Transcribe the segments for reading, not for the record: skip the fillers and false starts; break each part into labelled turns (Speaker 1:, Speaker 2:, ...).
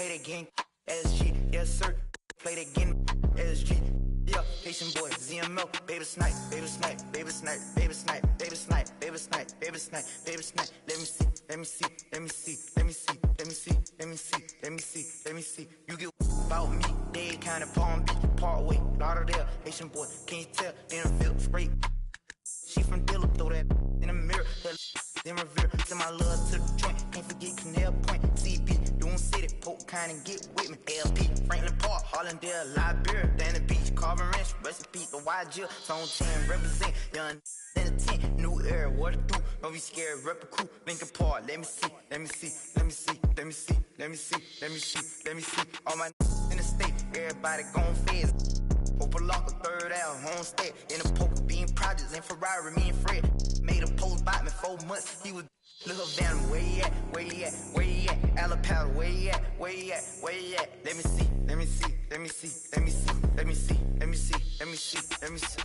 Speaker 1: play that game. SG, yes sir, play that game. SG, yeah, Haitian boy, ZML, baby snipe, baby snipe, baby snipe, baby snipe, baby snipe, baby snipe, baby snipe, baby snipe. Let me see, let me see, let me see, let me see, let me see, let me see, let me see, let me see. You get about me, they kind of Palm Beach, Parkway, Lauderdale, Haitian boy, can you tell? Interfield, straight. She from Dilla, throw that in the mirror, then revere. Send my love to the joint, can't forget Canal Point, CB, doing city, poke kind and get with me. LP, Franklin Park, Hollandale, Liberia, Danny Beach, Carvin Ranch, recipe, the YG, Zone 10, represent, young in the 10, new era, what to do, don't be scared, rep a crew, Lincoln Park, let me see, let me see, let me see, let me see, let me see, let me see, let me see, all my in the state, everybody gon' fizz. Opalaka, third out, homestead. In the poker bean projects, in Ferrari, me and Fred. Made a post by me 4 months. He was little Van, where he at? Where he at? Where he at? Alapata, where he at? Where he at? Where he at? Let me see, let me see, let me see, let me see, let me see, let me see, let me see, let me see.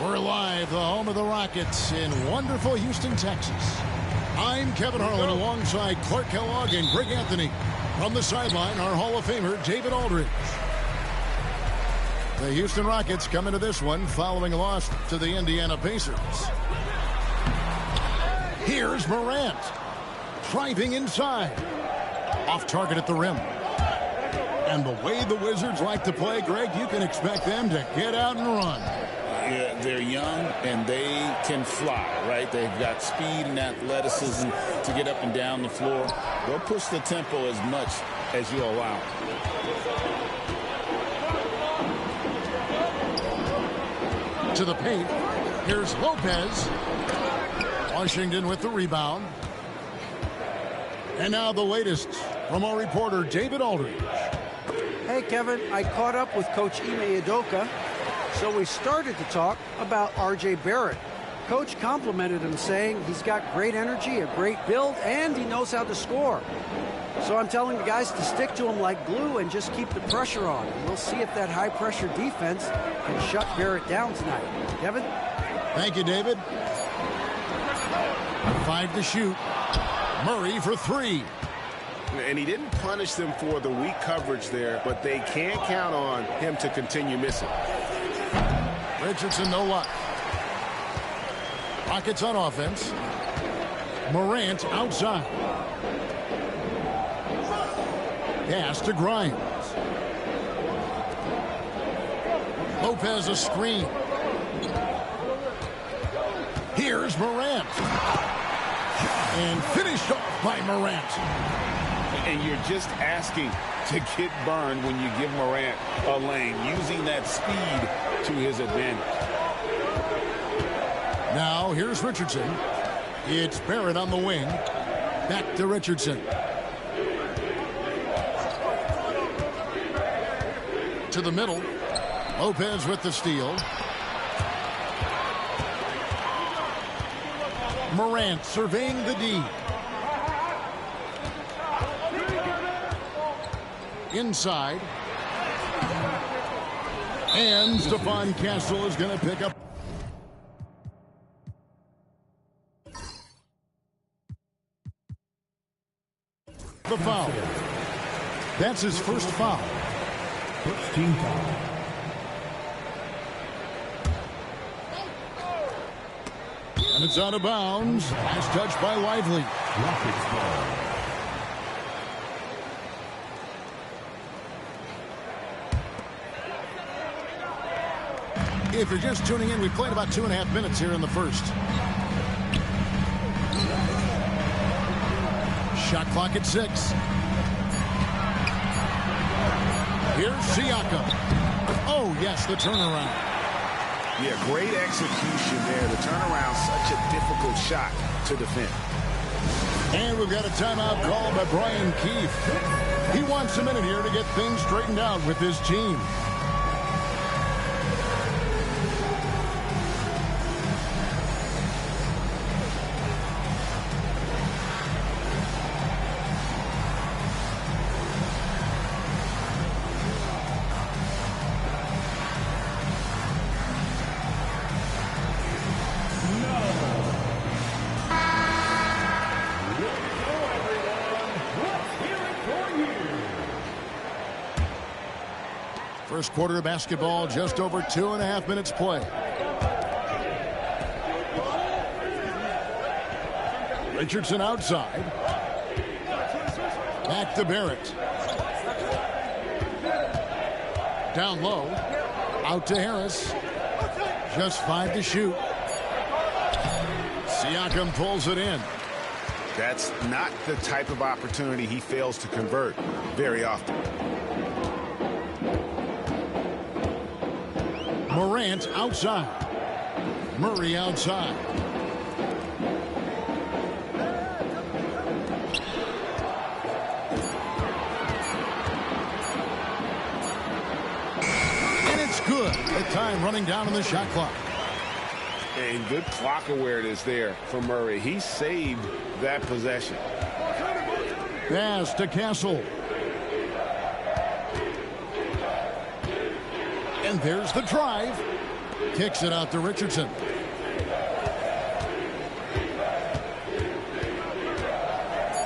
Speaker 2: We're live, the home of the Rockets in wonderful Houston, Texas. I'm Kevin Harlan alongside Clark Kellogg and Greg Anthony. From the sideline, our Hall of Famer, David Aldridge. The Houston Rockets come into this one following a loss to the Indiana Pacers. Here's Morant. Driving inside. Off target at the rim. And the way the Wizards like to play, Greg, you can expect them to get out and run.
Speaker 3: Yeah, they're young and they can fly, right? They've got speed and athleticism to get up and down the floor. They'll push the tempo as much as you allow.
Speaker 2: To the paint. Here's Lopez. Washington with the rebound. And now the latest from our reporter, David Aldridge.
Speaker 4: Hey, Kevin, I caught up with Coach Ime Udoka. So we started to talk about R.J. Barrett. Coach complimented him, saying he's got great energy, a great build, and he knows how to score. So I'm telling the guys to stick to him like glue and just keep the pressure on. And we'll see if that high-pressure defense can shut Barrett down tonight. Kevin?
Speaker 2: Thank you, David. 5 to shoot. Murray for 3.
Speaker 5: And he didn't punish them for the weak coverage there, but they can't count on him to continue missing.
Speaker 2: Richardson, no luck. Rockets on offense. Morant outside. Pass to Grimes. Lopez a screen. Here's Morant. And finished off by Morant.
Speaker 5: And you're just asking to get burned when you give Morant a lane, using that speed to his advantage.
Speaker 2: Now here's Richardson. It's Barrett on the wing. Back to Richardson. To the middle. Lopez with the steal. Morant surveying the D. Inside. And Stephon Castle is going to pick up. The foul. That's his first foul.
Speaker 6: First team foul.
Speaker 2: And it's out of bounds. Nice touch by Lively.
Speaker 6: Rockets ball.
Speaker 2: If you're just tuning in, we played about 2.5 minutes here in the first. Shot clock at 6. Here's Siakam. Oh, yes, the turnaround.
Speaker 5: Yeah, great execution there. The turnaround, such a difficult shot to defend.
Speaker 2: And we've got a timeout called by Brian Keefe. He wants a minute here to get things straightened out with his team. First quarter of basketball, just over 2.5 minutes play. Richardson outside. Back to Barrett. Down low. Out to Harris. Just 5 to shoot. Siakam pulls it in.
Speaker 5: That's not the type of opportunity he fails to convert very often.
Speaker 2: Morant outside. Murray outside. And it's good. The time running down on the shot clock.
Speaker 5: And good clock awareness there for Murray. He saved that possession.
Speaker 2: Pass to Castle. And there's the drive. Kicks it out to Richardson.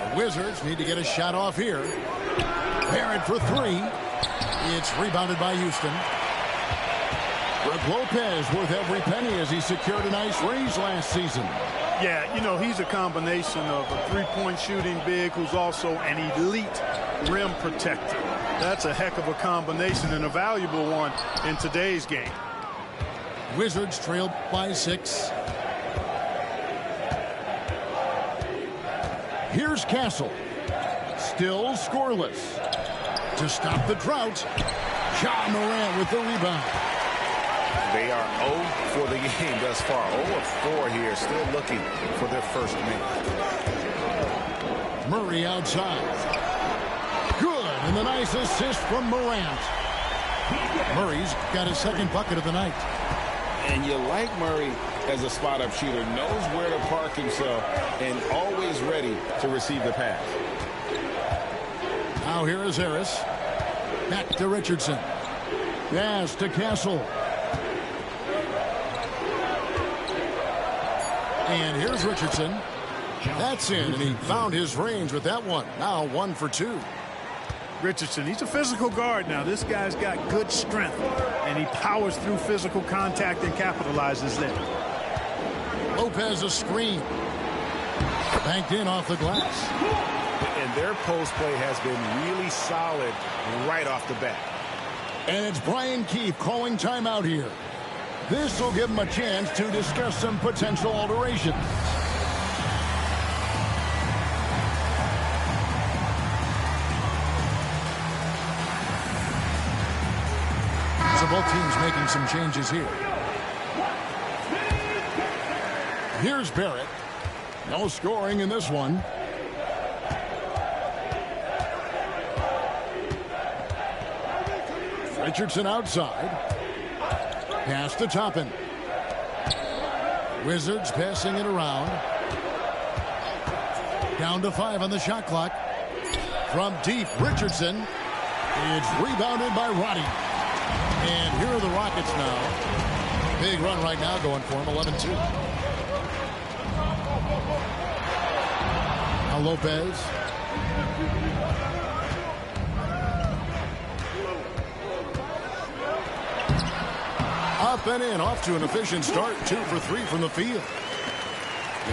Speaker 2: The Wizards need to get a shot off here. Barrett for 3. It's rebounded by Houston. Brook Lopez worth every penny as he secured a nice raise last season.
Speaker 7: Yeah, you know, he's a combination of a three-point shooting big who's also an elite rim protector. That's a heck of a combination and a valuable one in today's game.
Speaker 2: Wizards trailed by 6. Here's Castle. Still scoreless. To stop the drought, Ja Morant with the rebound.
Speaker 5: They are 0 for the game thus far. 0 of 4 here, still looking for their first make.
Speaker 2: Murray outside. Good, and the nice assist from Morant. Murray's got his second bucket of the night.
Speaker 3: And you like Murray as a spot-up shooter. Knows where to park himself and always ready to receive the pass.
Speaker 2: Now here is Harris. Back to Richardson. Pass to Castle. And here's Richardson. That's in, and he found his range with that one. Now 1 for 2.
Speaker 7: Richardson, he's a physical guard now. This guy's got good strength, and he powers through physical contact and capitalizes there.
Speaker 2: Lopez a screen. Banked in off the glass.
Speaker 5: And their post play has been really solid right off the bat.
Speaker 2: And it's Brian Keefe calling timeout here. This will give him a chance to discuss some potential alterations. So both teams making some changes here. Here's Barrett. No scoring in this one. Richardson outside. Pass to Toppin. Wizards passing it around. Down to 5 on the shot clock. From deep, Richardson. It's rebounded by Roddy. And here are the Rockets now. Big run right now going for him, 11-2. Now Lopez. Up and in, off to an efficient start. 2 for 3 from the field.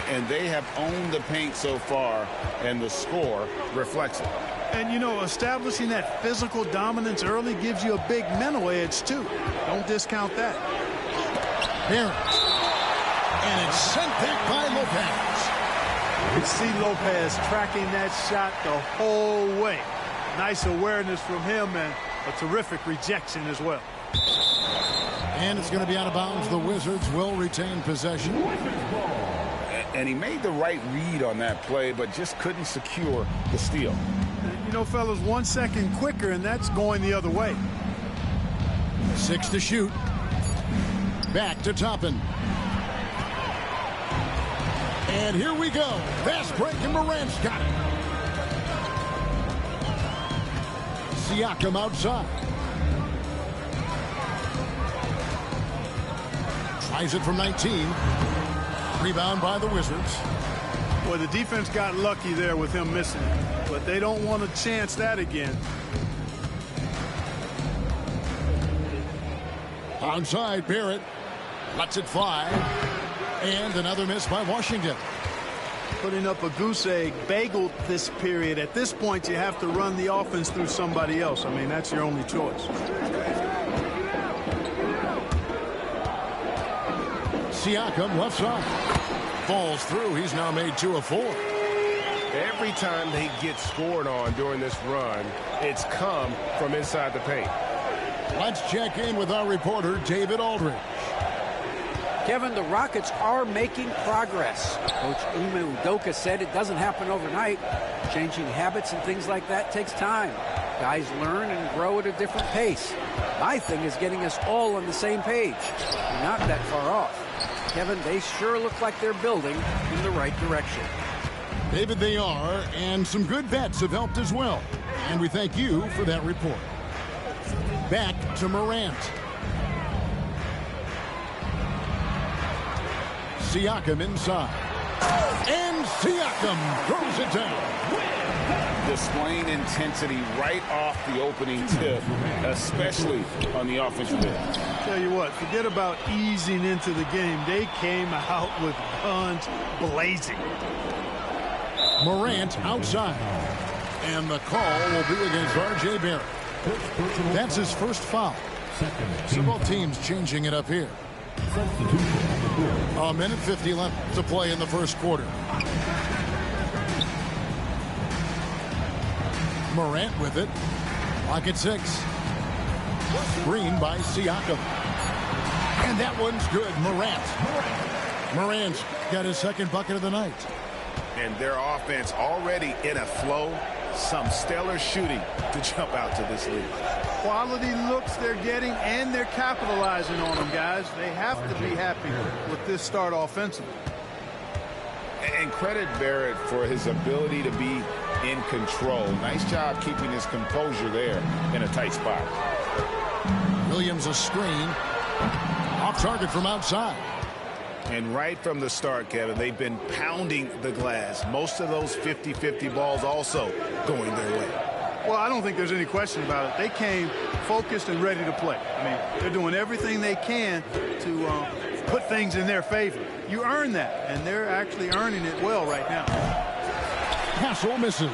Speaker 3: And they have owned the paint so far, and the score reflects it.
Speaker 7: And, you know, establishing that physical dominance early gives you a big mental edge, too. Don't discount that.
Speaker 2: Barrett. And it's sent back by Lopez.
Speaker 7: You see Lopez tracking that shot the whole way. Nice awareness from him and a terrific rejection as well.
Speaker 2: And it's going to be out of bounds. The Wizards will retain possession.
Speaker 3: And he made the right read on that play, but just couldn't secure the steal.
Speaker 7: You know, fellas, 1 second quicker, and that's going the other way.
Speaker 2: 6 to shoot. Back to Toppin. And here we go. Fast break, and Morant's got it. Siakam outside. Tries it from 19. Rebound by the Wizards.
Speaker 7: Well, the defense got lucky there with him missing it, but they don't want to chance that again.
Speaker 2: Outside, Barrett lets it fly. And another miss by Washington.
Speaker 7: Putting up a goose egg, bageled this period. At this point, you have to run the offense through somebody else. I mean, that's your only choice.
Speaker 2: Siakam left side. Falls through. He's now made 2 of 4.
Speaker 8: Every time they get scored on during this run, it's come from inside the paint.
Speaker 2: Let's check in with our reporter, David Aldridge.
Speaker 4: Kevin, the Rockets are making progress. Coach Ime Udoka said it doesn't happen overnight. Changing habits and things like that takes time. Guys learn and grow at a different pace. My thing is getting us all on the same page. We're not that far off. Kevin, they sure look like they're building in the right direction.
Speaker 2: David, they are, and some good vets have helped as well. And we thank you for that report. Back to Morant. Siakam inside. And Siakam throws it down.
Speaker 3: Displaying intensity right off the opening tip, especially on the offensive end.
Speaker 7: Tell you what, forget about easing into the game. They came out with guns blazing.
Speaker 2: Morant outside. And the call will be against R.J. Barrett. That's his first foul. So both teams changing it up here. A minute 50 left to play in the first quarter. Morant with it. Lock at 6. Screen by Siakam. And that one's good. Morant's got his second bucket of the night.
Speaker 5: And their offense already in a flow. Some stellar shooting to jump out to this lead.
Speaker 7: Quality looks they're getting, and they're capitalizing on them, guys. They have to be happy with this start offensively.
Speaker 5: And credit Barrett for his ability to be in control. Nice job keeping his composure there in a tight spot.
Speaker 2: Williams a screen. Off target from outside.
Speaker 5: And right from the start, Kevin, they've been pounding the glass. Most of those 50-50 balls also going their way.
Speaker 7: Well, I don't think there's any question about it. They came focused and ready to play. I mean, they're doing everything they can to put things in their favor. You earn that, and they're actually earning it well right now.
Speaker 2: Hassel misses.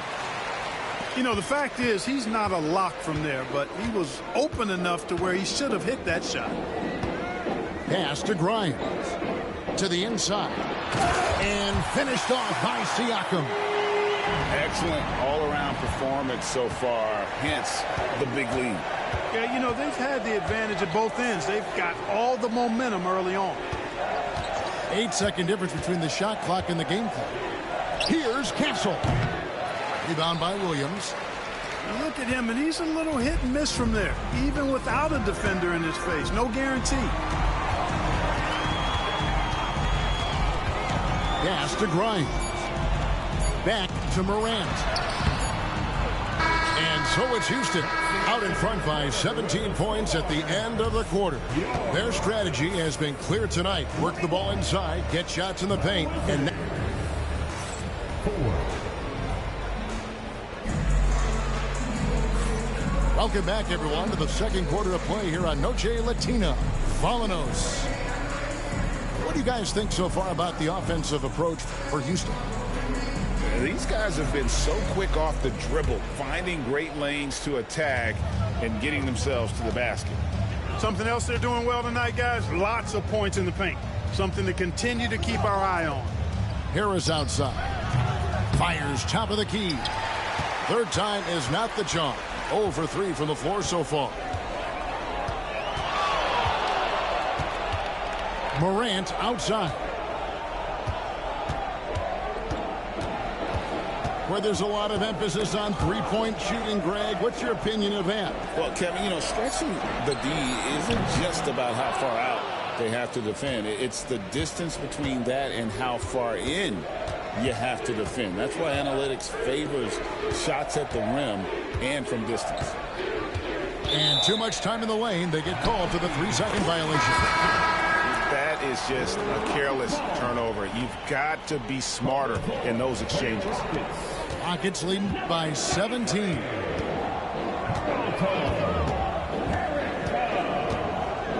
Speaker 7: You know, the fact is he's not a lock from there, but he was open enough to where he should have hit that shot.
Speaker 2: Pass to Grimes. To the inside. And finished off by Siakam.
Speaker 3: Excellent all-around performance so far, hence the big lead.
Speaker 7: Yeah, you know, they've had the advantage at both ends. They've got all the momentum early on.
Speaker 2: 8-second difference between the shot clock and the game clock. Here's Castle. Rebound by Williams.
Speaker 7: You look at him, and he's a little hit and miss from there, even without a defender in his face. No guarantee.
Speaker 2: Pass to Grimes. Back to Morant. And so it's Houston out in front by 17 points at the end of the quarter. Their strategy has been clear tonight. Work the ball inside, get shots in the paint, and welcome back, everyone, to the second quarter of play here on Noche Latina. Vámonos. What do you guys think so far about the offensive approach for Houston?
Speaker 5: These guys have been so quick off the dribble, finding great lanes to attack and getting themselves to the basket.
Speaker 7: Something else they're doing well tonight, guys, lots of points in the paint. Something to continue to keep our eye on.
Speaker 2: Harris outside. Fires top of the key. Third time is not the charm. 0 for 3 from the floor so far. Morant outside. Where there's a lot of emphasis on three-point shooting, Greg. What's your opinion of that?
Speaker 3: Well, Kevin, you know, stretching the D isn't just about how far out they have to defend. It's the distance between that and how far in you have to defend. That's why analytics favors shots at the rim and from distance.
Speaker 2: And too much time in the lane. They get called for the 3-second violation.
Speaker 5: That is just a careless turnover. You've got to be smarter in those exchanges.
Speaker 2: Rockets leading by 17.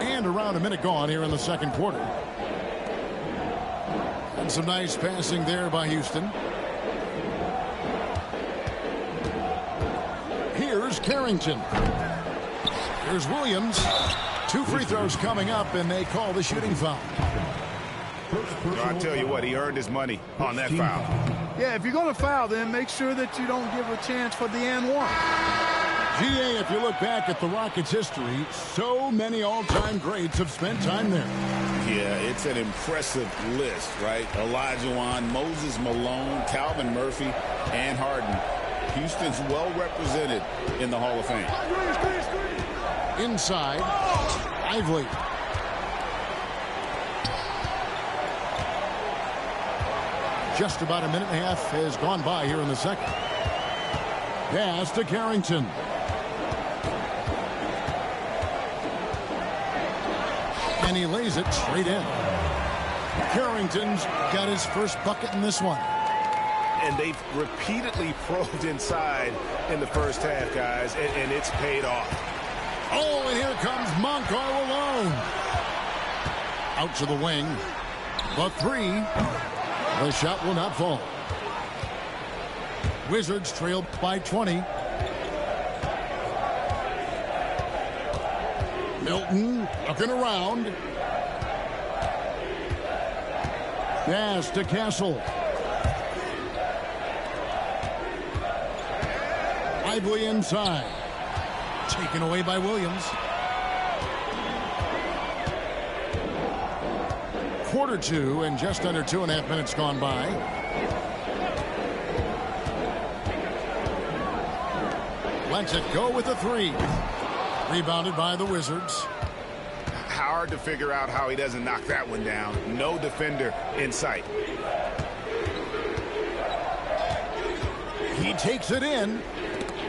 Speaker 2: And a around a minute gone here in the second quarter. And some nice passing there by Houston. Here's Carrington. Here's Williams. 2 free throws coming up, and they call the shooting foul.
Speaker 5: I tell you what, he earned his money on that foul.
Speaker 7: Yeah, if you're going to foul, then make sure that you don't give a chance for the and one.
Speaker 2: GA, if you look back at the Rockets' history, so many all-time greats have spent time there.
Speaker 3: Yeah, it's an impressive list, right? Olajuwon, Moses Malone, Calvin Murphy, and Harden. Houston's well represented in the Hall of Fame.
Speaker 2: Inside, Lively. Just about a minute and a half has gone by here in the second. Pass to Carrington. And he lays it straight in. Carrington's got his first bucket in this one.
Speaker 8: And they've repeatedly probed inside in the first half, guys, and it's paid off.
Speaker 2: Oh, and here comes Monk all alone. Out to the wing. The three. The shot will not fall. Wizards trailed by 20. Milton looking around. Pass to Castle. Lively inside. Taken away by Williams. Quarter two and just under 2.5 minutes gone by. Lets it go with a three. Rebounded by the Wizards.
Speaker 5: Hard to figure out how he doesn't knock that one down. No defender in sight.
Speaker 2: He takes it in.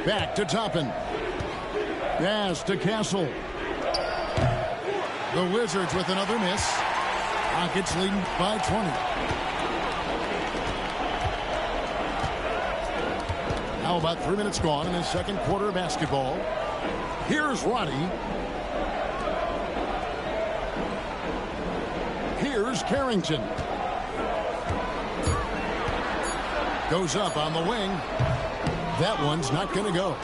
Speaker 2: Back to Toppin. Pass to Castle. The Wizards with another miss. Rockets leading by 20. Now about 3 minutes gone in the second quarter of basketball. Here's Roddy. Here's Carrington. Goes up on the wing. That one's not going to go.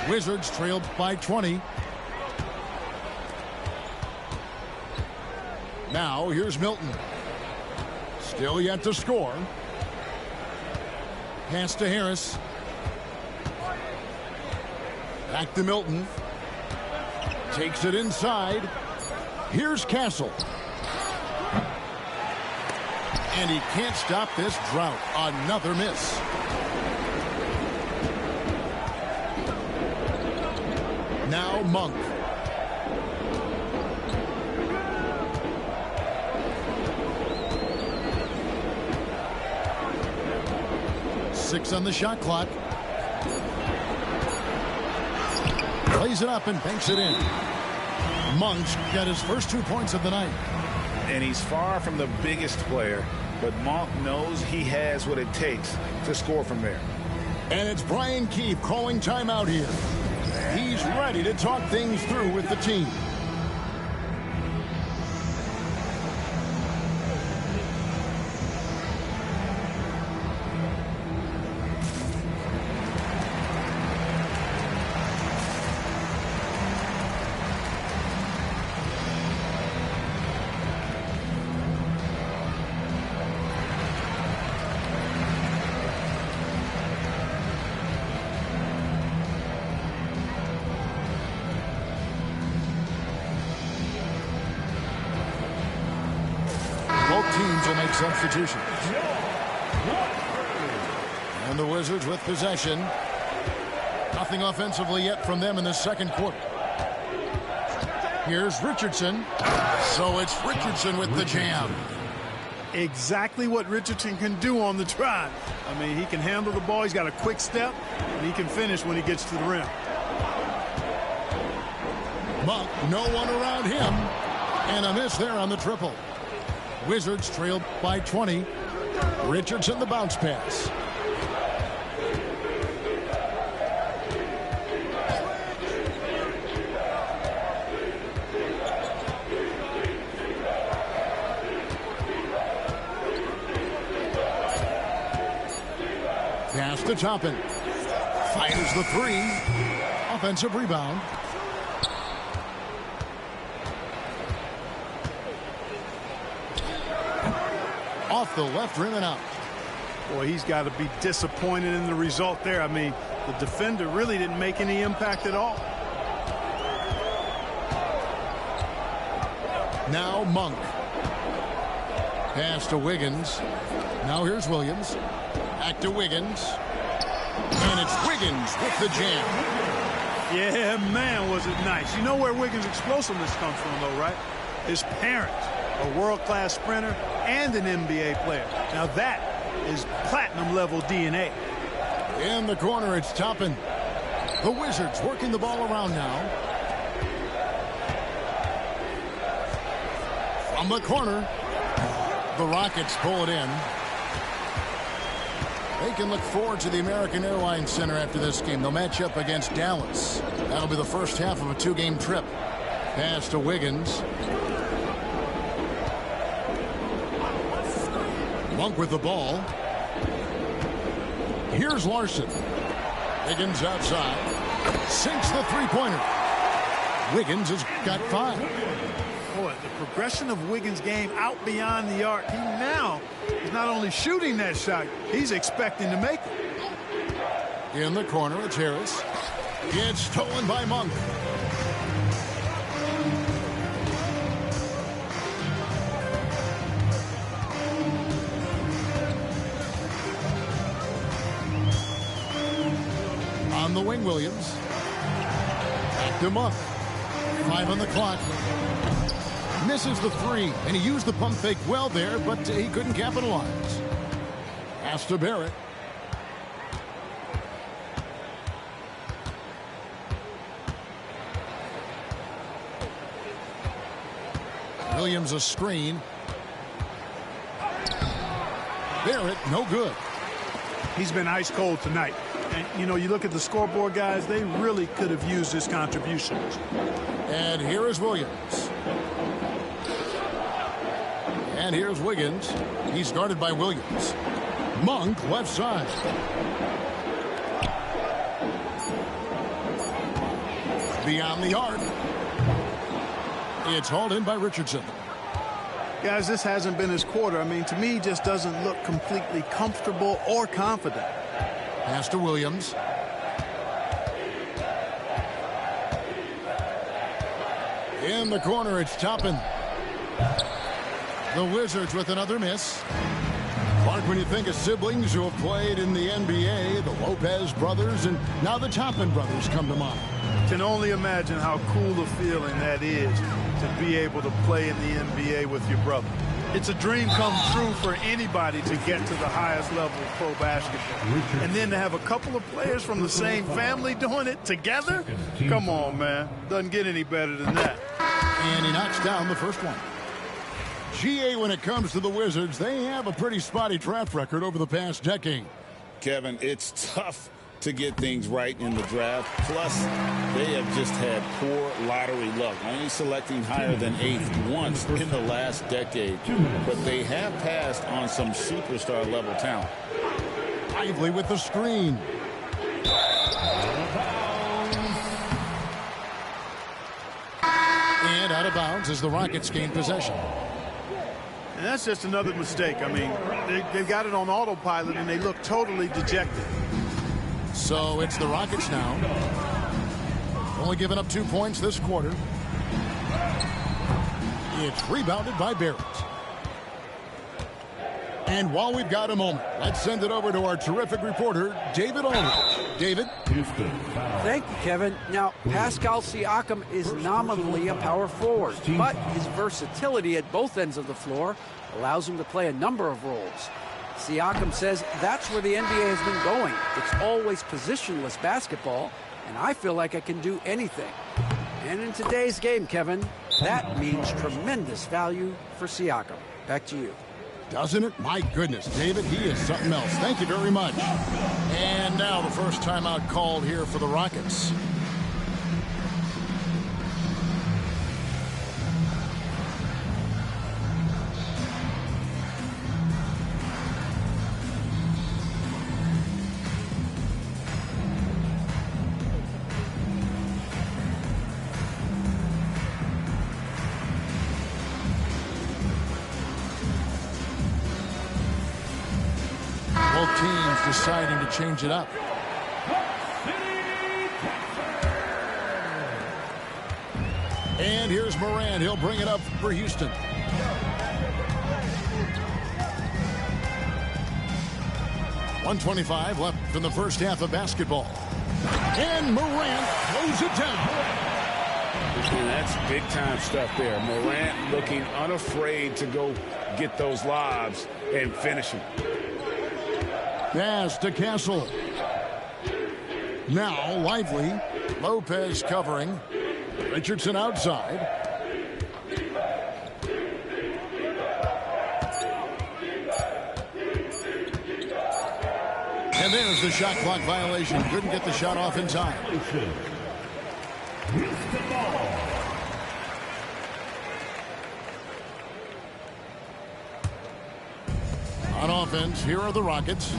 Speaker 2: Wizards trailed by 20. Now here's Milton. Still yet to score. Pass to Harris. Back to Milton. Takes it inside. Here's Castle. And he can't stop this drought. Another miss. Now Monk. Six on the shot clock. Plays it up and banks it in. Monk's got his first 2 points of the night.
Speaker 5: And he's far from the biggest player, but Monk knows he has what it takes to score from there.
Speaker 2: And it's Brian Keefe calling timeout here. He's ready to talk things through with the team. Both teams will make substitutions. And the Wizards with possession. Nothing offensively yet from them in the second quarter. Here's Richardson. So it's Richardson with the jam.
Speaker 7: Exactly what Richardson can do on the drive. I mean, he can handle the ball. He's got a quick step, and he can finish when he gets to the rim.
Speaker 2: Monk, no one around him. And a miss there on the triple. Wizards trailed by 20. Richardson the bounce pass. Pass to Toppin. Fires the three. Offensive rebound. Off the left rim and out.
Speaker 7: Boy, he's got to be disappointed in the result there. I mean, the defender really didn't make any impact at all.
Speaker 2: Now Monk. Pass to Wiggins. Now here's Williams. Back to Wiggins. And it's Wiggins with the jam.
Speaker 7: Yeah, man, was it nice. You know where Wiggins' explosiveness comes from, though, right? His parents, a world-class sprinter and an NBA player. Now that is platinum-level DNA.
Speaker 2: In the corner, it's Toppin. The Wizards working the ball around now. From the corner, the Rockets pull it in. They can look forward to the American Airlines Center after this game. They'll match up against Dallas. That'll be the first half of a two-game trip. Pass to Wiggins. Monk with the ball. Here's Larson. Wiggins outside. Sinks the three-pointer. Wiggins has got 5.
Speaker 7: Boy, the progression of Wiggins' game out beyond the arc. He now is not only shooting that shot, he's expecting to make it.
Speaker 2: In the corner, it's Harris. It's stolen by Monk. On the wing, Williams. Back to Monk. 5 on the clock. Misses the three, and he used the pump fake well there, but he couldn't capitalize. Pass to Barrett. Williams a screen. Barrett, no good.
Speaker 7: He's been ice cold tonight. And, you know, you look at the scoreboard, guys, they really could have used his contributions.
Speaker 2: And here is Williams. And here's Wiggins. He's guarded by Williams. Monk, left side. Beyond the arc. It's hauled in by Richardson.
Speaker 7: Guys, this hasn't been his quarter. I mean, to me, he just doesn't look completely comfortable or confident.
Speaker 2: Pass to Williams. In the corner, it's Toppin. The Wizards with another miss. Clark, when you think of siblings who have played in the NBA, the Lopez brothers, and now the Toppin brothers come to mind.
Speaker 7: Can only imagine how cool a feeling that is to be able to play in the NBA with your brother. It's a dream come true for anybody to get to the highest level of pro basketball. And then to have a couple of players from the same family doing it together? Come on, man. Doesn't get any better than that.
Speaker 2: And he knocks down the first one. GA, when it comes to the Wizards, they have a pretty spotty draft record over the past decade.
Speaker 3: Kevin, it's tough to get things right in the draft. Plus, they have just had poor lottery luck, only selecting higher than 8th once in the last decade. But they have passed on some superstar level talent.
Speaker 2: Lively with the screen. And out of bounds as the Rockets gain possession.
Speaker 7: And that's just another mistake. I mean, they've got it on autopilot, and they look totally dejected.
Speaker 2: So it's the Rockets now. Only giving up 2 points this quarter. It's rebounded by Barrett. And while we've got a moment, let's send it over to our terrific reporter, David Aldridge. David?
Speaker 4: Thank you, Kevin. Now, Pascal Siakam is nominally a power forward, but his versatility at both ends of the floor allows him to play a number of roles. Siakam says that's where the NBA has been going. It's always positionless basketball, and I feel like I can do anything. And in today's game, Kevin, that means tremendous value for Siakam. Back to you.
Speaker 2: Doesn't it? My goodness, David, he is something else. Thank you very much. And now the first timeout called here for the Rockets. deciding to change it up. And here's Moran. He'll bring it up for Houston. .125 left in the first half of basketball. And Morant throws it down.
Speaker 3: And that's big-time stuff there. Morant looking unafraid to go get those lobs and finish them.
Speaker 2: Pass to Castle. Now Lively. Lopez covering. Richardson outside. And there's the shot clock violation. Couldn't get the shot off in time. On offense, here are the Rockets.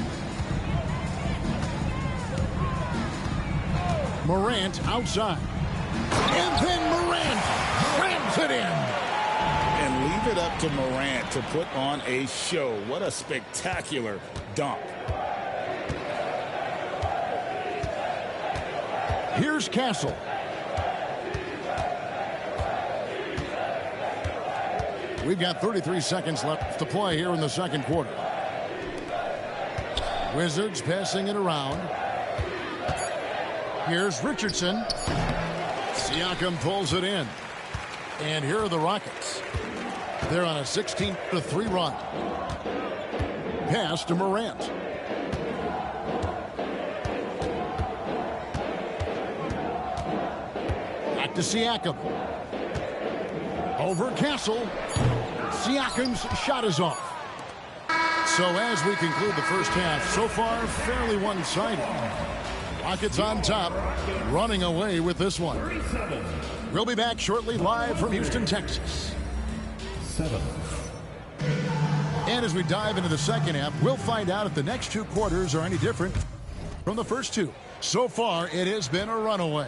Speaker 2: Morant outside. And then Morant rams it in.
Speaker 3: And leave it up to Morant to put on a show. What a spectacular dunk.
Speaker 2: Here's Castle. We've got 33 seconds left to play here in the second quarter. Wizards passing it around. Here's Richardson. Siakam pulls it in. And here are the Rockets. They're on a 16-3 run. Pass to Morant. Back to Siakam. Over Castle. Siakam's shot is off. So as we conclude the first half, so far fairly one-sided. Rockets on top, running away with this one. We'll be back shortly live from Houston, Texas. And as we dive into the second half, we'll find out if the next two quarters are any different from the first two. So far, it has been a runaway.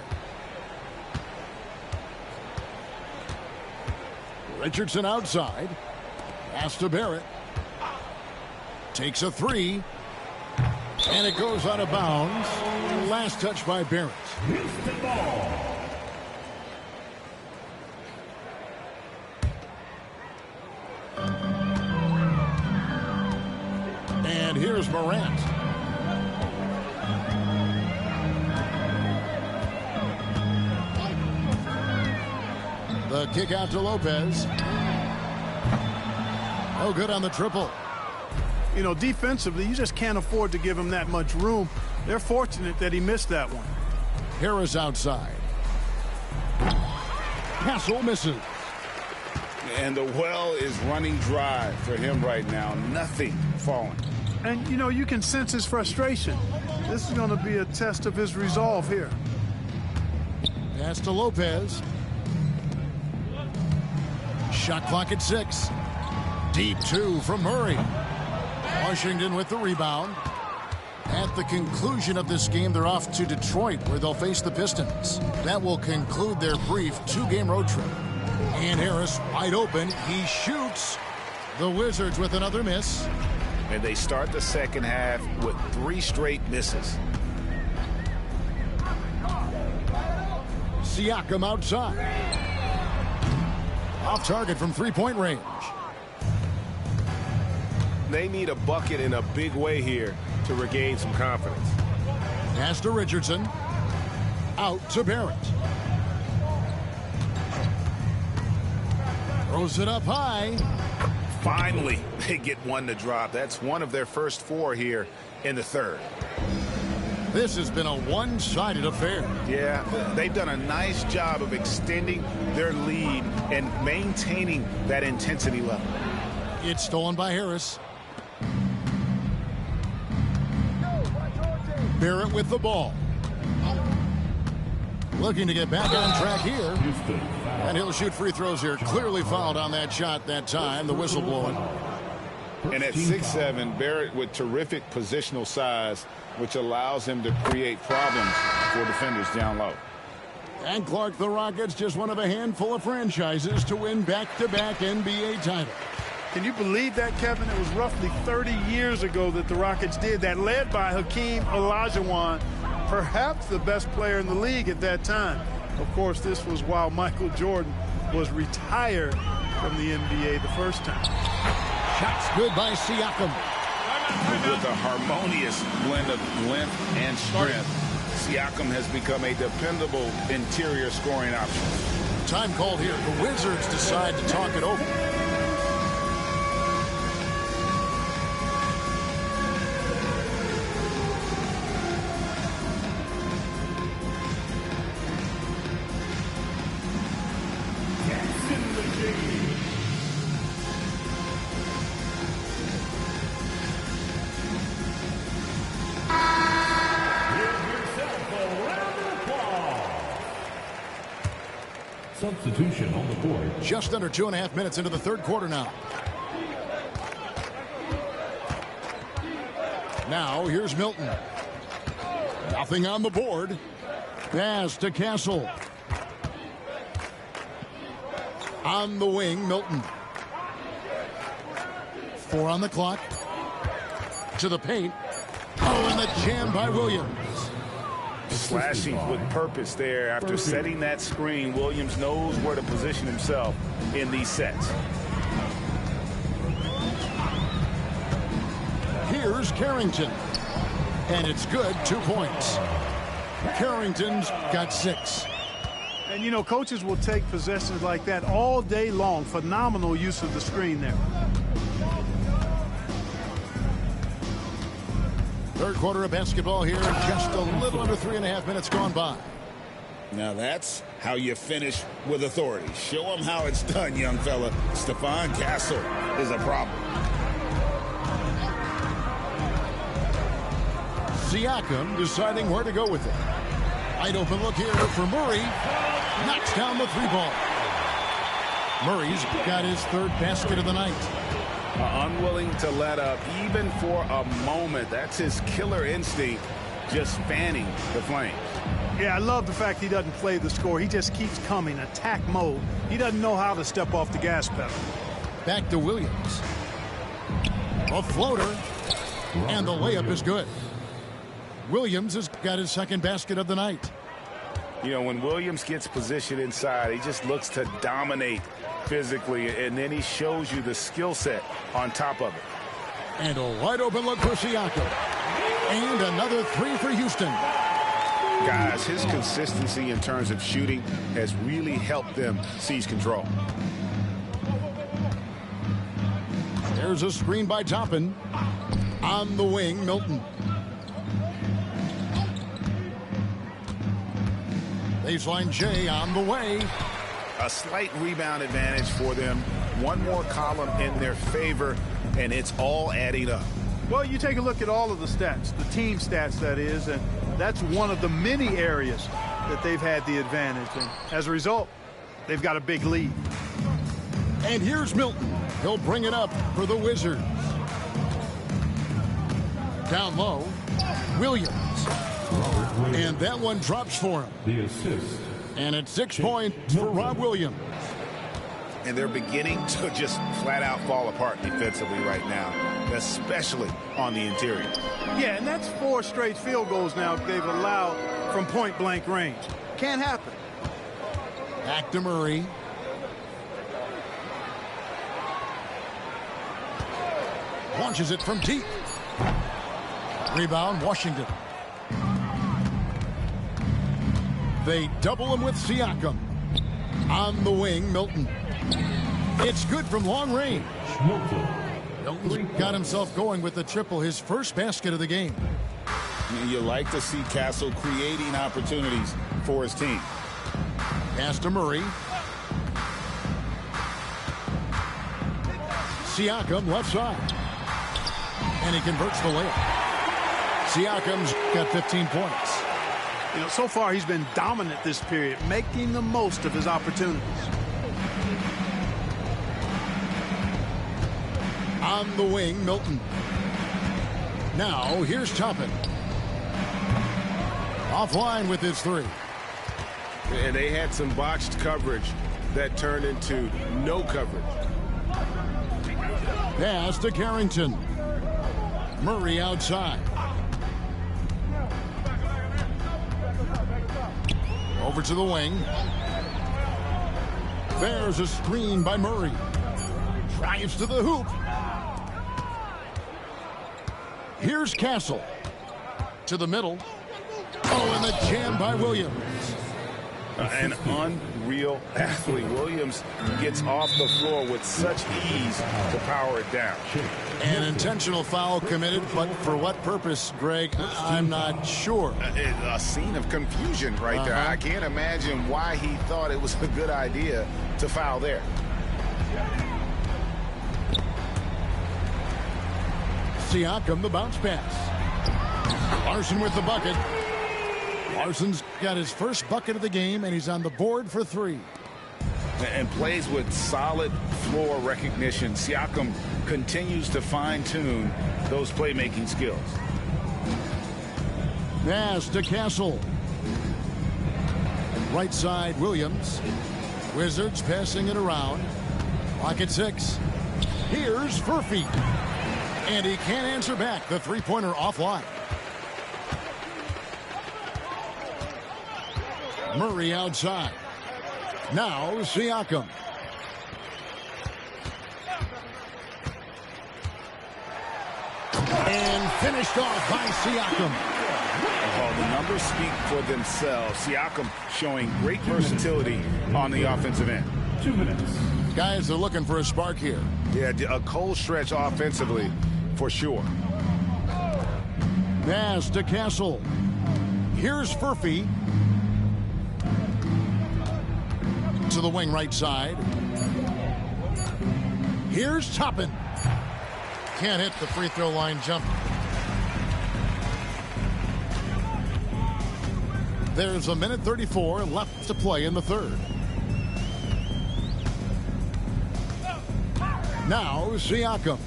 Speaker 2: Richardson outside. Pass to Barrett. Takes a three. And it goes out of bounds. Last touch by Barrett. And here's Morant. The kick out to Lopez. Oh, good on the triple.
Speaker 7: You know, defensively, you just can't afford to give him that much room. They're fortunate that he missed that one.
Speaker 2: Harris outside. Castle misses.
Speaker 3: And the well is running dry for him right now. Nothing falling.
Speaker 7: And, you know, you can sense his frustration. This is going to be a test of his resolve here.
Speaker 2: Pass to Lopez. Shot clock at 6. Deep two from Murray. Washington with the rebound. At the conclusion of this game, they're off to Detroit, where they'll face the Pistons. That will conclude their brief two-game road trip. And Harris wide open. He shoots. The Wizards with another miss.
Speaker 5: And they start the second half with 3 straight misses.
Speaker 2: Siakam outside. Off target from three-point range.
Speaker 8: They need a bucket in a big way here to regain some confidence.
Speaker 2: Pass to Richardson. Out to Barrett. Throws it up high.
Speaker 5: Finally, they get one to drop. That's one of their first 4 here in the third.
Speaker 2: This has been a one-sided affair.
Speaker 5: Yeah, they've done a nice job of extending their lead and maintaining that intensity level.
Speaker 2: It's stolen by Harris. Barrett with the ball. Looking to get back on track here. And he'll shoot free throws here. Clearly fouled on that shot that time. The whistle blowing.
Speaker 5: And at 6'7", Barrett with terrific positional size, which allows him to create problems for defenders down low.
Speaker 2: And Clark, the Rockets, just one of a handful of franchises to win back-to-back NBA titles.
Speaker 7: Can you believe that, Kevin? It was roughly 30 years ago that the Rockets did that, led by Hakeem Olajuwon, perhaps the best player in the league at that time. Of course, this was while Michael Jordan was retired from the NBA the first time.
Speaker 2: Shots good by Siakam.
Speaker 5: With a harmonious blend of length and strength, Siakam has become a dependable interior scoring option.
Speaker 2: Time called here. The Wizards decide to talk it over.
Speaker 6: Substitution on the board.
Speaker 2: Just under 2.5 minutes into the third quarter now. Now here's Milton. Nothing on the board. Pass to Castle. On the wing, Milton. 4 on the clock. To the paint. Oh, and the jam by Williams.
Speaker 5: Slashing with purpose there. After setting that screen, Williams knows where to position himself in these sets.
Speaker 2: Here's Carrington. And it's good, 2 points. Carrington's got 6.
Speaker 7: And, you know, coaches will take possessions like that all day long. Phenomenal use of the screen there.
Speaker 2: Third quarter of basketball here. Just a little under 3.5 minutes gone by.
Speaker 3: Now that's how you finish with authority. Show them how it's done, young fella. Stephon Castle is a problem.
Speaker 2: Siakam deciding where to go with it. Wide open look here for Murray. Knocks down the 3-ball. Murray's got his 3rd basket of the night.
Speaker 5: Unwilling to let up even for a moment. That's his killer instinct, just fanning the flames.
Speaker 7: Yeah, I love the fact he doesn't play the score. He just keeps coming, attack mode. He doesn't know how to step off the gas pedal.
Speaker 2: Back to Williams. A floater. And the layup is good. Williams has got his 2nd basket of the night.
Speaker 5: You know, when Williams gets positioned inside, he just looks to dominate physically, and then he shows you the skill set on top of it.
Speaker 2: And a wide open look for Siakam. And another 3 for Houston.
Speaker 5: Guys, his consistency in terms of shooting has really helped them seize control.
Speaker 2: There's a screen by Toppin. On the wing, Milton. Baseline J on the way.
Speaker 5: A slight rebound advantage for them. One more column in their favor, and it's all adding up.
Speaker 7: Well, you take a look at all of the stats, the team stats, that is, and that's one of the many areas that they've had the advantage. And as a result, they've got a big lead.
Speaker 2: And here's Milton. He'll bring it up for the Wizards. Down low, Williams. And that one drops for him.
Speaker 6: The assist.
Speaker 2: And it's 6 points for Rob Williams.
Speaker 5: And they're beginning to just flat out fall apart defensively right now, especially on the interior.
Speaker 7: Yeah, and that's 4 straight field goals now they've allowed from point-blank range. Can't happen.
Speaker 2: Back to Murray. Launches it from deep. Rebound, Washington. They double him with Siakam. On the wing, Milton. It's good from long range. Milton's got himself going with the triple, his first basket of the game.
Speaker 3: You like to see Castle creating opportunities for his team.
Speaker 2: Pass to Murray. Siakam left side. And he converts the layup. Siakam's got 15 points.
Speaker 7: You know, so far he's been dominant this period, making the most of his opportunities.
Speaker 2: On the wing, Milton. Now, here's Toppin. Offline with his 3.
Speaker 8: And they had some botched coverage that turned into no coverage.
Speaker 2: Pass to Carrington. Murray outside. Over to the wing. There's a screen by Murray. Drives to the hoop. Here's Castle. To the middle. Oh, and the jam by Williams.
Speaker 5: An unreal athlete. Williams gets off the floor with such ease to power it down.
Speaker 2: An intentional foul committed, but for what purpose, Greg? I'm not sure.
Speaker 5: A scene of confusion right there. I can't imagine why he thought it was a good idea to foul there.
Speaker 2: Siakam, the bounce pass. Larson with the bucket. Larson's got his first bucket of the game, and he's on the board for 3.
Speaker 5: And plays with solid floor recognition. Siakam continues to fine-tune those playmaking skills.
Speaker 2: Pass to Castle. Right side, Williams. Wizards passing it around. Clock at 6. Here's Furphy. And he can't answer back. The three-pointer offline. Murray outside. Now Siakam. And finished off by Siakam.
Speaker 5: Well, the numbers speak for themselves. Siakam showing great versatility on the offensive end.
Speaker 6: 2 minutes.
Speaker 2: Guys are looking for a spark here.
Speaker 5: Yeah, a cold stretch offensively for sure.
Speaker 2: Pass to Castle. Here's Furphy. To the wing right side. Here's Toppin. Can't hit the free throw line jump. There's 1:34 left to play in the third. Now Siakam.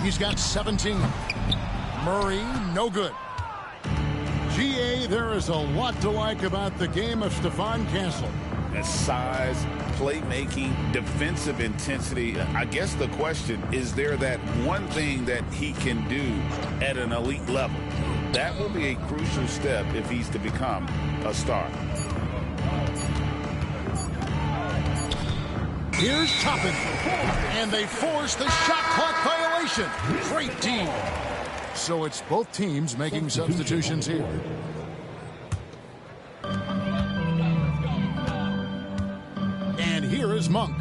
Speaker 2: He's got 17. Murray, no good. GA, there is a lot to like about the game of Stephon Castle.
Speaker 5: Size, playmaking, defensive intensity. I guess the question is there that one thing that he can do at an elite level? That will be a crucial step if he's to become a star.
Speaker 2: Here's Toppin. And they force the shot clock violation. Great team. So it's both teams making substitutions here. And here is Monk.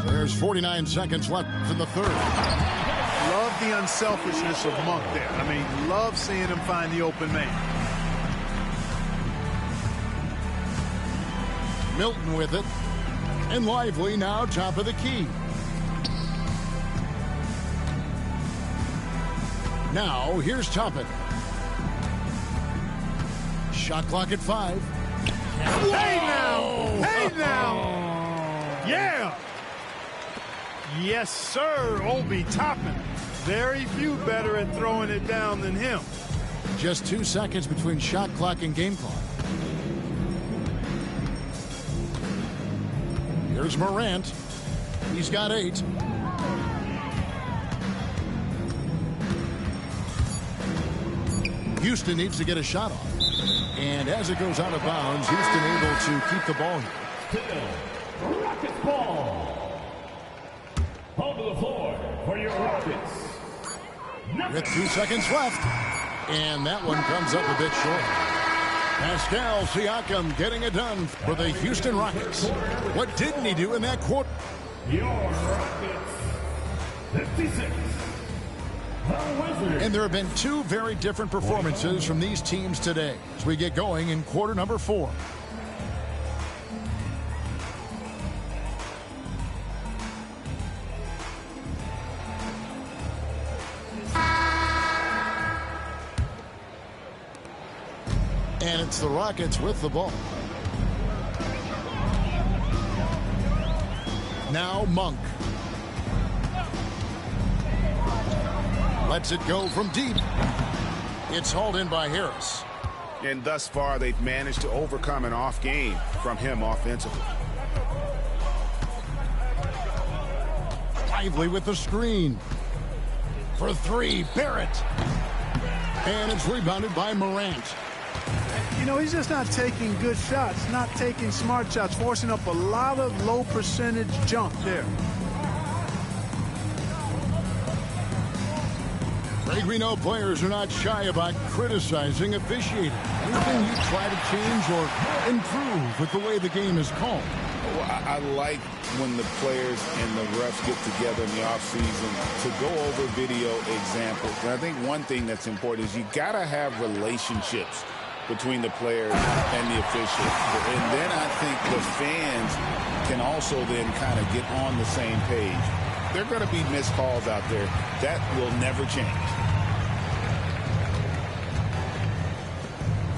Speaker 2: There's 49 seconds left in the third.
Speaker 7: Love the unselfishness of Monk there. I mean, love seeing him find the open man.
Speaker 2: Milton with it. And Lively now top of the key. Now here's Toppin. Shot clock at 5.
Speaker 7: Hey now! Hey now! Yeah! Yes, sir, Obi Toppin. Very few better at throwing it down than him.
Speaker 2: Just 2 seconds between shot clock and game clock. Here's Morant. He's got 8. Houston needs to get a shot off. And as it goes out of bounds, Houston able to keep the ball here.
Speaker 6: Rockets ball. Onto the floor for your Rockets.
Speaker 2: With 2 seconds left. And that one comes up a bit short. Pascal Siakam getting it done for the Houston Rockets. What didn't he do in that quarter?
Speaker 6: Your Rockets. 56.
Speaker 2: And there have been 2 very different performances from these teams today as we get going in quarter number 4. And it's the Rockets with the ball. Now Monk. Lets it go from deep. It's hauled in by Harris.
Speaker 5: And thus far, they've managed to overcome an off game from him offensively.
Speaker 2: Lively with the screen. For three, Barrett. And it's rebounded by Morant.
Speaker 7: You know, he's just not taking good shots, not taking smart shots, forcing up a lot of low percentage jump there.
Speaker 2: Greg, we know players are not shy about criticizing officiating. Anything you try to change or improve with the way the game is called?
Speaker 5: Well, I like when the players and the refs get together in the offseason to go over video examples. And I think one thing that's important is you got to have relationships between the players and the officials. And then I think the fans can also then kind of get on the same page. There are going to be missed calls out there. That will never change.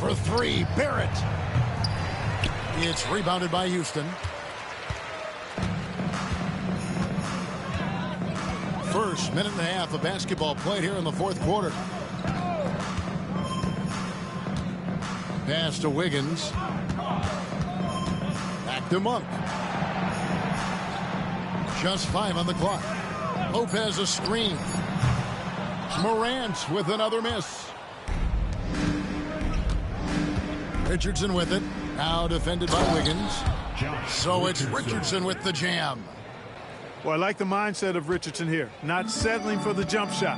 Speaker 2: For three, Barrett. It's rebounded by Houston. First minute and a half of basketball played here in the fourth quarter. Pass to Wiggins. Back to Monk. Just 5 on the clock. Lopez a screen. Morant with another miss. Richardson with it. Now defended by Wiggins. So it's Richardson with the jam.
Speaker 7: Well, I like the mindset of Richardson here. Not settling for the jump shot.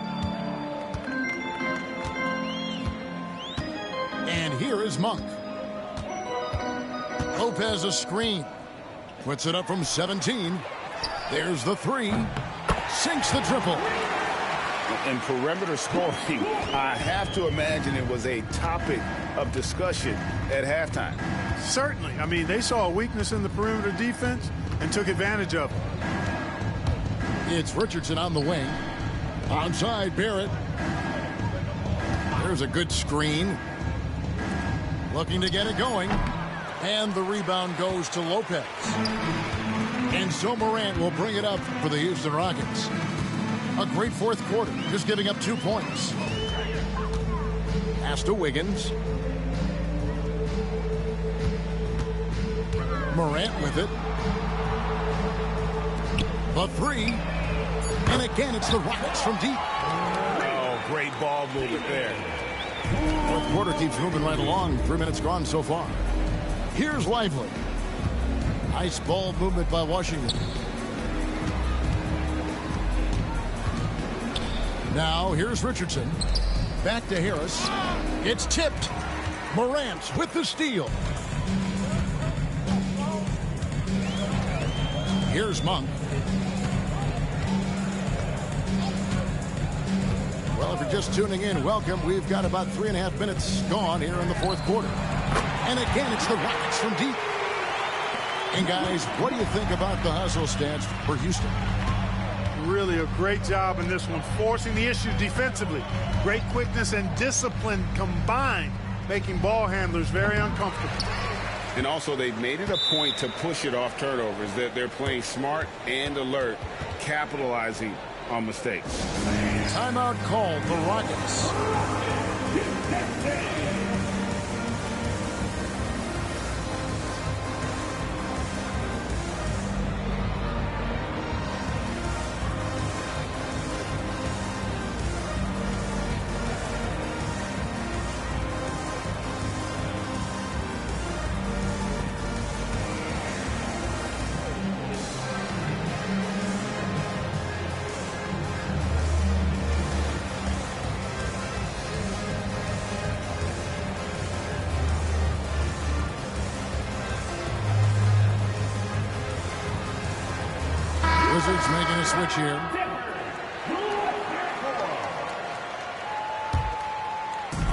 Speaker 2: And here is Monk. Lopez a screen. Puts it up from 17. There's the three. Sinks the triple.
Speaker 5: In perimeter scoring, I have to imagine it was a topic of discussion at halftime.
Speaker 7: Certainly. I mean, they saw a weakness in the perimeter defense and took advantage of it.
Speaker 2: It's Richardson on the wing. Onside, Barrett. There's a good screen. Looking to get it going. And the rebound goes to Lopez. And so Morant will bring it up for the Houston Rockets. A great fourth quarter, just giving up 2 points. Pass to Wiggins. Morant with it. The three. And again, it's the Rockets from deep.
Speaker 5: Oh, great ball movement there.
Speaker 2: Fourth quarter keeps moving right along. 3 minutes gone so far. Here's Lively. Nice ball movement by Washington. Now, here's Richardson. Back to Harris. It's tipped. Morant with the steal. Here's Monk. Well, if you're just tuning in, welcome. We've got about 3.5 minutes gone here in the fourth quarter. And again, it's the Rockets from deep. And guys, what do you think about the hustle stats for Houston?
Speaker 7: Really a great job in this one, forcing the issue defensively. Great quickness and discipline combined, making ball handlers very uncomfortable.
Speaker 5: And also, they've made it a point to push it off turnovers. That they're playing smart and alert, capitalizing on mistakes.
Speaker 2: Timeout called, the Rockets. Wizards making a switch here.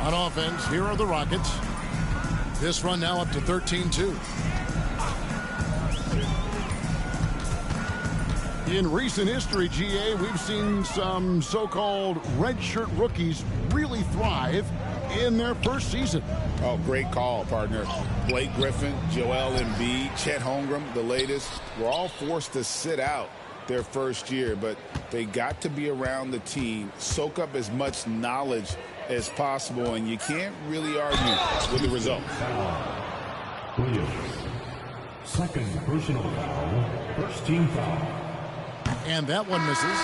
Speaker 2: On offense, here are the Rockets. This run now up to 13-2. In recent history, GA, we've seen some so-called redshirt rookies really thrive in their first season.
Speaker 5: Oh, great call, partner. Blake Griffin, Joel Embiid, Chet Holmgren, the latest, were all forced to sit out their first year, but they got to be around the team, soak up as much knowledge as possible, and you can't really argue with the result.
Speaker 6: Williams. Second personal foul. First team foul.
Speaker 2: And that one misses.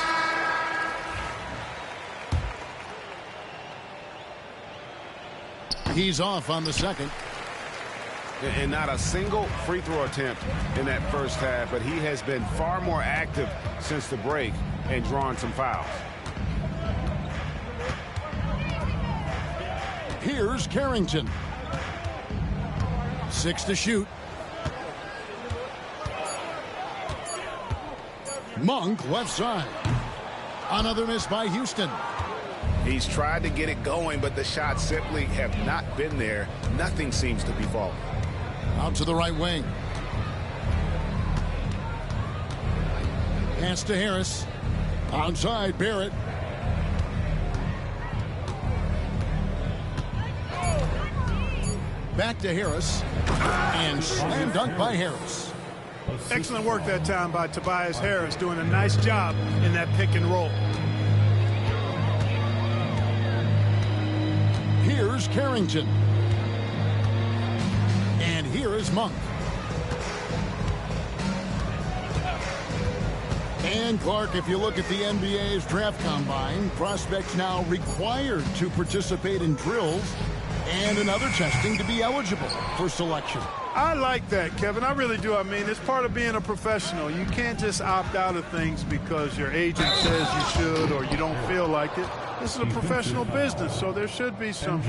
Speaker 2: He's off on the second.
Speaker 8: And not a single free throw attempt in that first half, but he has been far more active since the break and drawn some fouls.
Speaker 2: Here's Carrington. 6 to shoot. Monk left side. Another miss by Houston.
Speaker 8: He's tried to get it going, but the shots simply have not been there. Nothing seems to be falling.
Speaker 2: Out to the right wing. Pass to Harris. Outside, Barrett. Back to Harris. And slam dunk by Harris.
Speaker 7: Excellent work that time by Tobias Harris, doing a nice job in that pick and roll.
Speaker 2: Here's Carrington. And here is Monk. And Clark, if you look at the NBA's draft combine, prospects now required to participate in drills and in other testing to be eligible for selection.
Speaker 7: I like that, Kevin. I really do. I mean, it's part of being a professional. You can't just opt out of things because your agent says you should or you don't feel like it. This is a professional business, so there should be some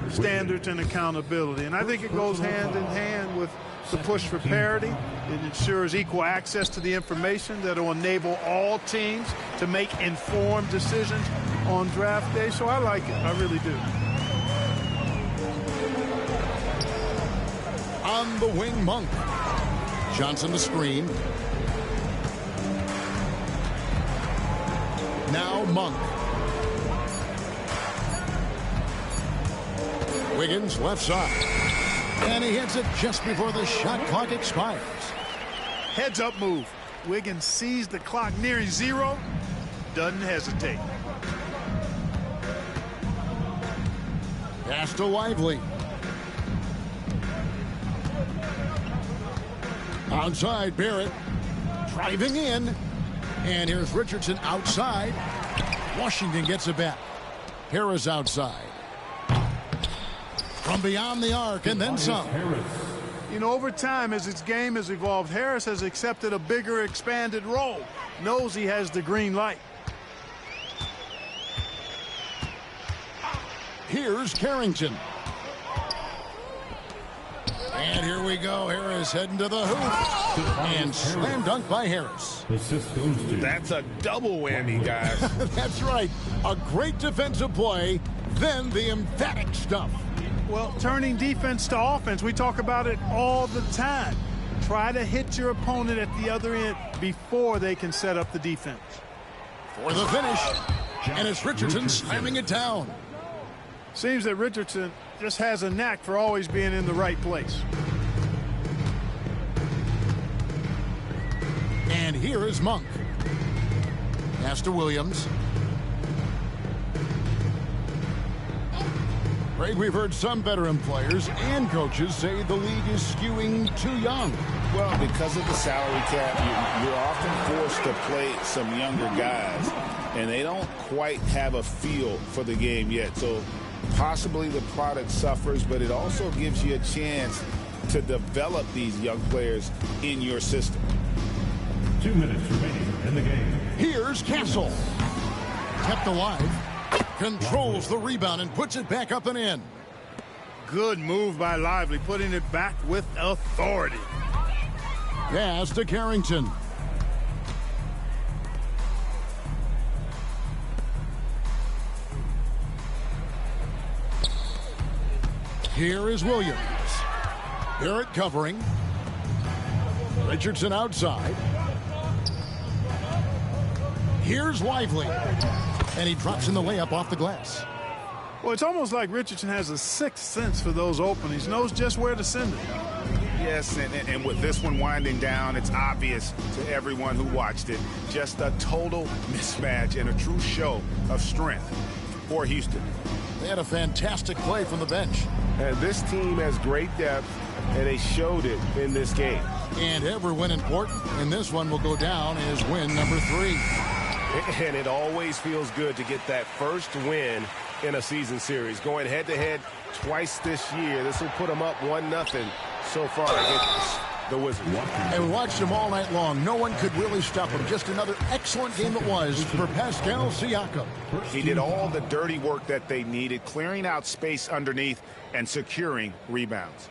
Speaker 7: standards and accountability. And I think it goes hand in hand with the push for parity. It ensures equal access to the information that will enable all teams to make informed decisions on draft day. So I like it. I really do.
Speaker 2: On the wing, Monk. Johnson the screen. Now Monk. Wiggins left side. And he hits it just before the shot clock expires.
Speaker 7: Heads up move. Wiggins sees the clock nearing zero. Doesn't hesitate.
Speaker 2: Pass to Lively. Outside, Barrett. Driving in. And here's Richardson outside. Washington gets it back. Harris outside. From beyond the arc and then some.
Speaker 7: You know, over time, as his game has evolved, Harris has accepted a bigger, expanded role. Knows he has the green light.
Speaker 2: Here's Carrington. And here we go. Harris heading to the hoop. And slam dunk by Harris.
Speaker 8: That's a double whammy, guys.
Speaker 2: That's right. A great defensive play, then the emphatic stuff.
Speaker 7: Well, turning defense to offense, we talk about it all the time. Try to hit your opponent at the other end before they can set up the defense.
Speaker 2: For the finish. And it's Richardson slamming it down.
Speaker 7: Seems that Richardson just has a knack for always being in the right place.
Speaker 2: And here is Monk. Pass to Williams. Greg, we've heard some veteran players and coaches say the league is skewing too young.
Speaker 3: Well, because of the salary cap, you're often forced to play some younger guys, and they don't quite have a feel for the game yet. So possibly the product suffers, but it also gives you a chance to develop these young players in your system.
Speaker 6: 2 minutes remaining in the game.
Speaker 2: Here's Castle. Kept alive. Controls the rebound and puts it back up and in.
Speaker 7: Good move by Lively, putting it back with authority.
Speaker 2: Pass to Carrington. Here is Williams. Barrett covering. Richardson outside. Here's Lively. And he drops in the layup off the glass.
Speaker 7: Well, it's almost like Richardson has a sixth sense for those openings. Knows just where to send it.
Speaker 8: Yes, and with this one winding down, it's obvious to everyone who watched it. Just a total mismatch and a true show of strength for Houston.
Speaker 2: They had a fantastic play from the bench.
Speaker 8: And this team has great depth, and they showed it in this game.
Speaker 2: And every win important, and this one will go down as win number 3.
Speaker 9: And it always feels good to get that first win in a season series. Going head-to-head twice this year. This will put them up 1-0 so far against the Wizards.
Speaker 2: And we watched them all night long. No one could really stop them. Just another excellent game it was for Pascal Siakam.
Speaker 8: He did all the dirty work that they needed, clearing out space underneath and securing rebounds.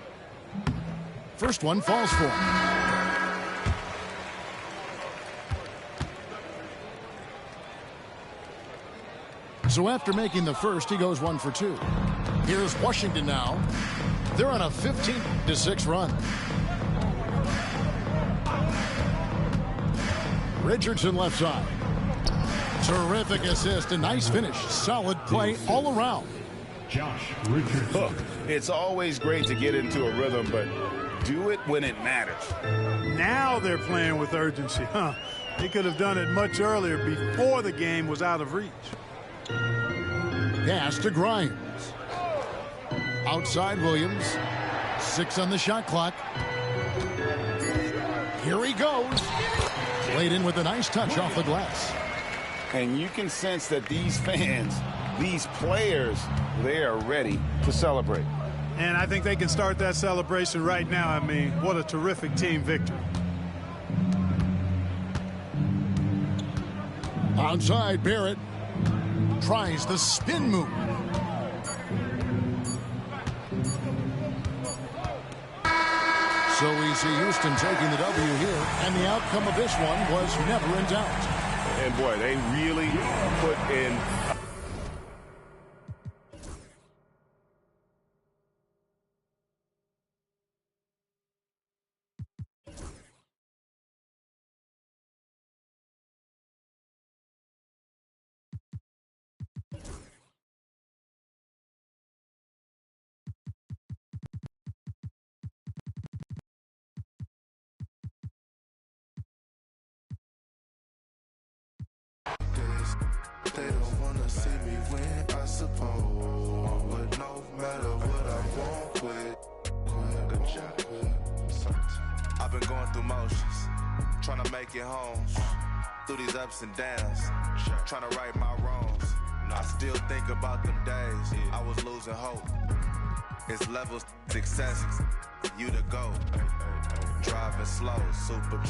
Speaker 2: First one falls for him. So after making the first, he goes 1 for 2. Here's Washington now. They're on a 15-6 run. Richardson left side. Terrific assist, a nice finish. Solid play all around.
Speaker 6: Josh Richardson.
Speaker 8: It's always great to get into a rhythm, but do it when it matters.
Speaker 7: Now they're playing with urgency, huh? They could have done it much earlier before the game was out of reach.
Speaker 2: Pass to Grimes. Outside Williams. 6 on the shot clock. Here he goes. Played in with a nice touch off the glass.
Speaker 3: And you can sense that these fans, these players, they are ready to celebrate.
Speaker 7: And I think they can start that celebration right now. I mean, what a terrific team victory.
Speaker 2: Outside, Barrett tries the spin move. So we see Houston taking the W here, and the outcome of this one was never in doubt.
Speaker 8: And boy, they really put in.
Speaker 10: They don't wanna see me win, I suppose. But no matter what I won't quit. Good job. I've been going through motions, trying to make it home. Through these ups and downs, trying to right my wrongs. I still think about them days I was losing hope. It's levels success, you to go. Driving slow, super